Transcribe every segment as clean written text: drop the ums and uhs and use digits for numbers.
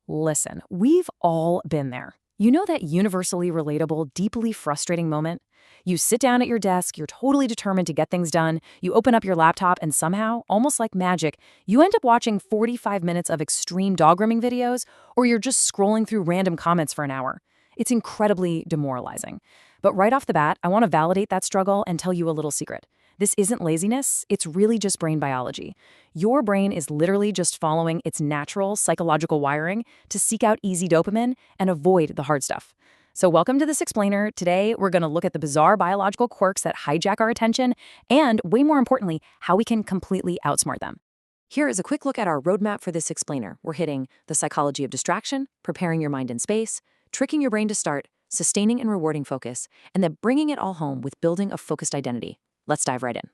Listen, we've all been there. You know that universally relatable, deeply frustrating moment? You sit down at your desk, you're totally determined to get things done, you open up your laptop, and somehow, almost like magic, you end up watching 45 minutes of extreme dog grooming videos, or you're just scrolling through random comments for an hour. It's incredibly demoralizing. But right off the bat, I want to validate that struggle and tell you a little secret. This isn't laziness, it's really just brain biology. Your brain is literally just following its natural psychological wiring to seek out easy dopamine and avoid the hard stuff. So welcome to This Explainer. Today, we're going to look at the bizarre biological quirks that hijack our attention and, way more importantly, how we can completely outsmart them. Here is a quick look at our roadmap for This Explainer. We're hitting the psychology of distraction, preparing your mind in space, tricking your brain to start, sustaining and rewarding focus, and then bringing it all home with building a focused identity. Let's dive right in.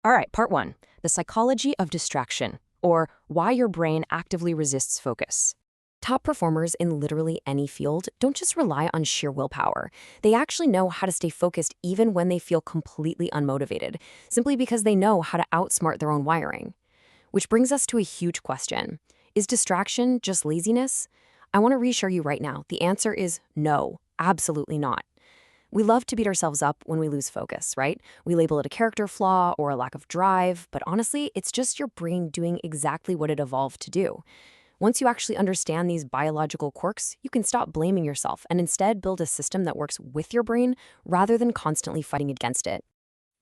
All right, part one, the psychology of distraction, or why your brain actively resists focus. Top performers in literally any field don't just rely on sheer willpower. They actually know how to stay focused even when they feel completely unmotivated, simply because they know how to outsmart their own wiring. Which brings us to a huge question. Is distraction just laziness? I want to reassure you right now, the answer is no, absolutely not. We love to beat ourselves up when we lose focus, right? We label it a character flaw or a lack of drive, but honestly, it's just your brain doing exactly what it evolved to do. Once you actually understand these biological quirks, you can stop blaming yourself and instead build a system that works with your brain rather than constantly fighting against it.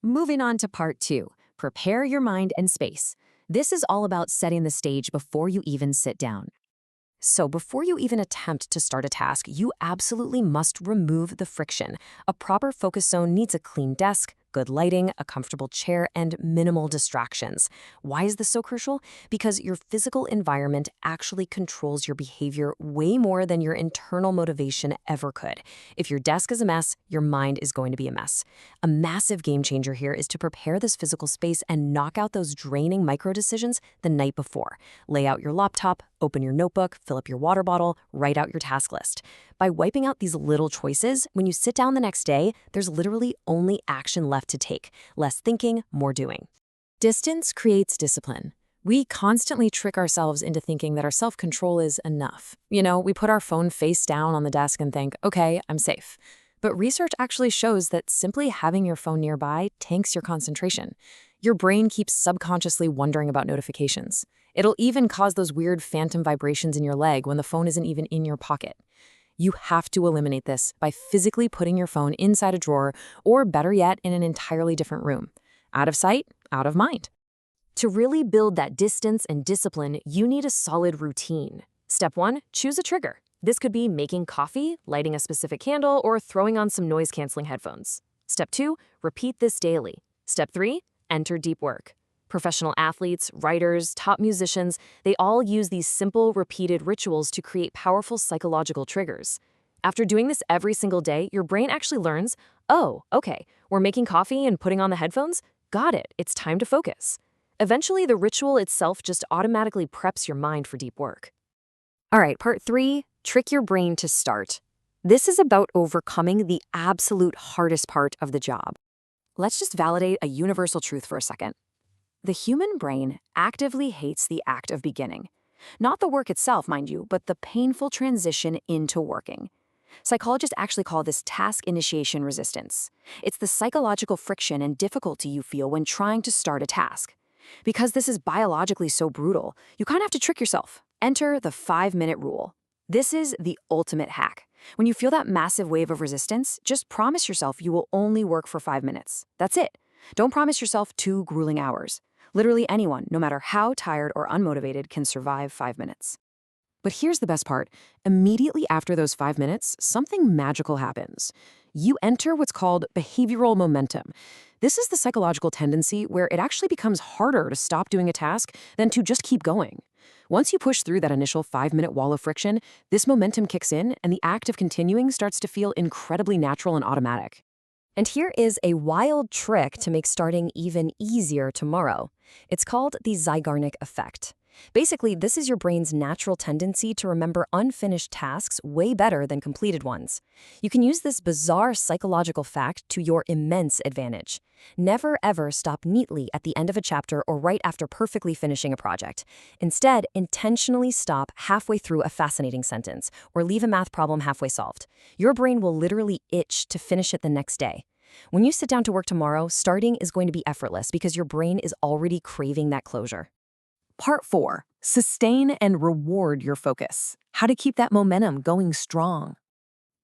Moving on to part two, prepare your mind and space. This is all about setting the stage before you even sit down. So before you even attempt to start a task, you absolutely must remove the friction. A proper focus zone needs a clean desk, good lighting, a comfortable chair, and minimal distractions. Why is this so crucial? Because your physical environment actually controls your behavior way more than your internal motivation ever could. If your desk is a mess, your mind is going to be a mess. A massive game changer here is to prepare this physical space and knock out those draining micro decisions the night before. Lay out your laptop, open your notebook, fill up your water bottle, write out your task list. By wiping out these little choices, when you sit down the next day, there's literally only action left to take. Less thinking, more doing. Distance creates discipline. We constantly trick ourselves into thinking that our self-control is enough. We put our phone face down on the desk and think, okay, I'm safe. But research actually shows that simply having your phone nearby tanks your concentration. Your brain keeps subconsciously wondering about notifications. It'll even cause those weird phantom vibrations in your leg when the phone isn't even in your pocket. You have to eliminate this by physically putting your phone inside a drawer, or better yet, in an entirely different room. Out of sight, out of mind. To really build that distance and discipline, you need a solid routine. Step one, choose a trigger. This could be making coffee, lighting a specific candle, or throwing on some noise-canceling headphones. Step two, repeat this daily. Step three, enter deep work. Professional athletes, writers, top musicians, they all use these simple, repeated rituals to create powerful psychological triggers. After doing this every single day, your brain actually learns, oh, okay, we're making coffee and putting on the headphones? Got it, it's time to focus. Eventually, the ritual itself just automatically preps your mind for deep work. All right, part three, trick your brain to start. This is about overcoming the absolute hardest part of the job. Let's just validate a universal truth for a second. The human brain actively hates the act of beginning. Not the work itself, mind you, but the painful transition into working. Psychologists actually call this task initiation resistance. It's the psychological friction and difficulty you feel when trying to start a task. Because this is biologically so brutal, you kind of have to trick yourself. Enter the 5-minute rule. This is the ultimate hack. When you feel that massive wave of resistance, just promise yourself you will only work for 5 minutes. That's it. Don't promise yourself 2 grueling hours. Literally anyone, no matter how tired or unmotivated, can survive 5 minutes. But here's the best part. Immediately after those 5 minutes, something magical happens. You enter what's called behavioral momentum. This is the psychological tendency where it actually becomes harder to stop doing a task than to just keep going. Once you push through that initial 5-minute wall of friction, this momentum kicks in and the act of continuing starts to feel incredibly natural and automatic. And here is a wild trick to make starting even easier tomorrow. It's called the Zeigarnik Effect. Basically, this is your brain's natural tendency to remember unfinished tasks way better than completed ones. You can use this bizarre psychological fact to your immense advantage. Never ever stop neatly at the end of a chapter or right after perfectly finishing a project. Instead, intentionally stop halfway through a fascinating sentence or leave a math problem halfway solved. Your brain will literally itch to finish it the next day. When you sit down to work tomorrow, starting is going to be effortless because your brain is already craving that closure. Part 4. Sustain and reward your focus. How to keep that momentum going strong.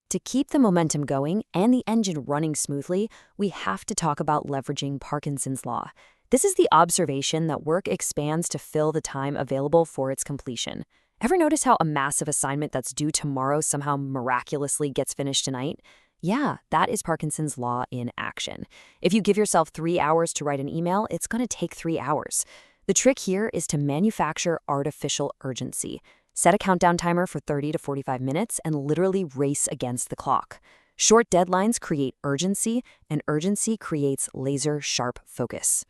To keep the momentum going and the engine running smoothly, we have to talk about leveraging Parkinson's law. This is the observation that work expands to fill the time available for its completion. Ever notice how a massive assignment that's due tomorrow somehow miraculously gets finished tonight? Yeah, that is Parkinson's law in action. If you give yourself 3 hours to write an email, it's going to take 3 hours. The trick here is to manufacture artificial urgency. Set a countdown timer for 30 to 45 minutes and literally race against the clock. Short deadlines create urgency, and urgency creates laser-sharp focus.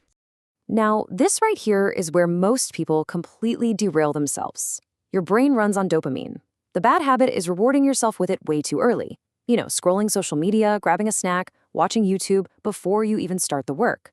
Now, this right here is where most people completely derail themselves. Your brain runs on dopamine. The bad habit is rewarding yourself with it way too early. Scrolling social media, grabbing a snack, watching YouTube before you even start the work.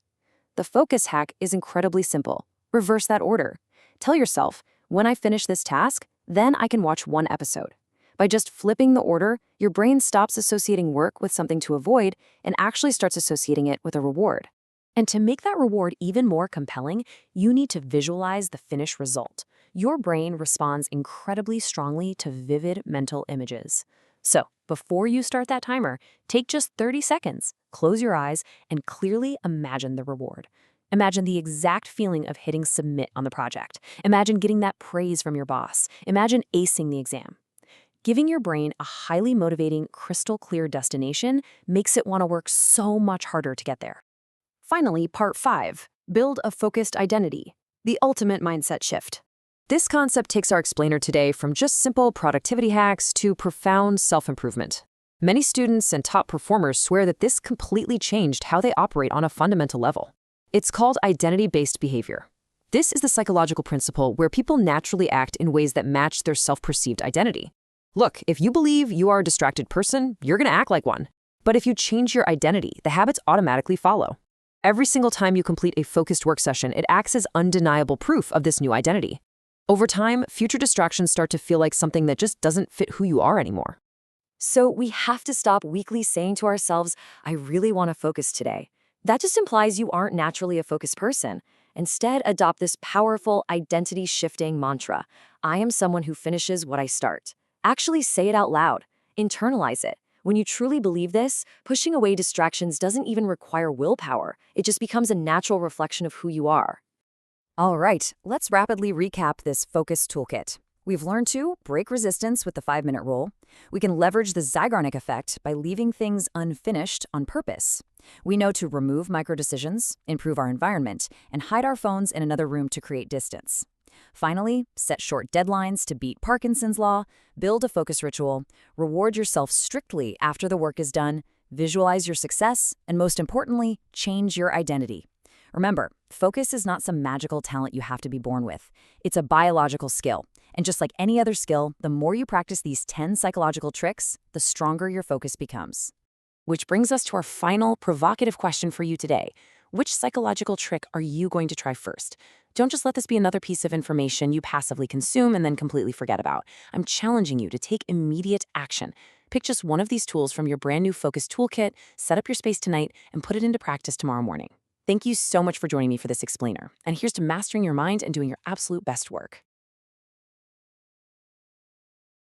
The focus hack is incredibly simple. Reverse that order. Tell yourself, when I finish this task, then I can watch one episode. By just flipping the order, your brain stops associating work with something to avoid and actually starts associating it with a reward. And to make that reward even more compelling, you need to visualize the finished result. Your brain responds incredibly strongly to vivid mental images. So, before you start that timer, take just 30 seconds, close your eyes, and clearly imagine the reward. Imagine the exact feeling of hitting submit on the project. Imagine getting that praise from your boss. Imagine acing the exam. Giving your brain a highly motivating, crystal clear destination makes it want to work so much harder to get there. Finally, part 5. Build a focused identity. The ultimate mindset shift. This concept takes our explainer today from just simple productivity hacks to profound self-improvement. Many students and top performers swear that this completely changed how they operate on a fundamental level. It's called identity-based behavior. This is the psychological principle where people naturally act in ways that match their self-perceived identity. Look, if you believe you are a distracted person, you're going to act like one. But if you change your identity, the habits automatically follow. Every single time you complete a focused work session, it acts as undeniable proof of this new identity. Over time, future distractions start to feel like something that just doesn't fit who you are anymore. So we have to stop weekly saying to ourselves, I really want to focus today. That just implies you aren't naturally a focused person. Instead, adopt this powerful identity-shifting mantra. I am someone who finishes what I start. Actually say it out loud. Internalize it. When you truly believe this, pushing away distractions doesn't even require willpower. It just becomes a natural reflection of who you are. All right, let's rapidly recap this focus toolkit. We've learned to break resistance with the 5-minute rule. We can leverage the Zeigarnik Effect by leaving things unfinished on purpose. We know to remove micro-decisions, improve our environment, and hide our phones in another room to create distance. Finally, set short deadlines to beat Parkinson's law, build a focus ritual, reward yourself strictly after the work is done, visualize your success, and most importantly, change your identity. Remember, focus is not some magical talent you have to be born with. It's a biological skill. And just like any other skill, the more you practice these 10 psychological tricks, the stronger your focus becomes. Which brings us to our final provocative question for you today. Which psychological trick are you going to try first? Don't just let this be another piece of information you passively consume and then completely forget about. I'm challenging you to take immediate action. Pick just one of these tools from your brand new Focus Toolkit, set up your space tonight, and put it into practice tomorrow morning. Thank you so much for joining me for this explainer. And here's to mastering your mind and doing your absolute best work.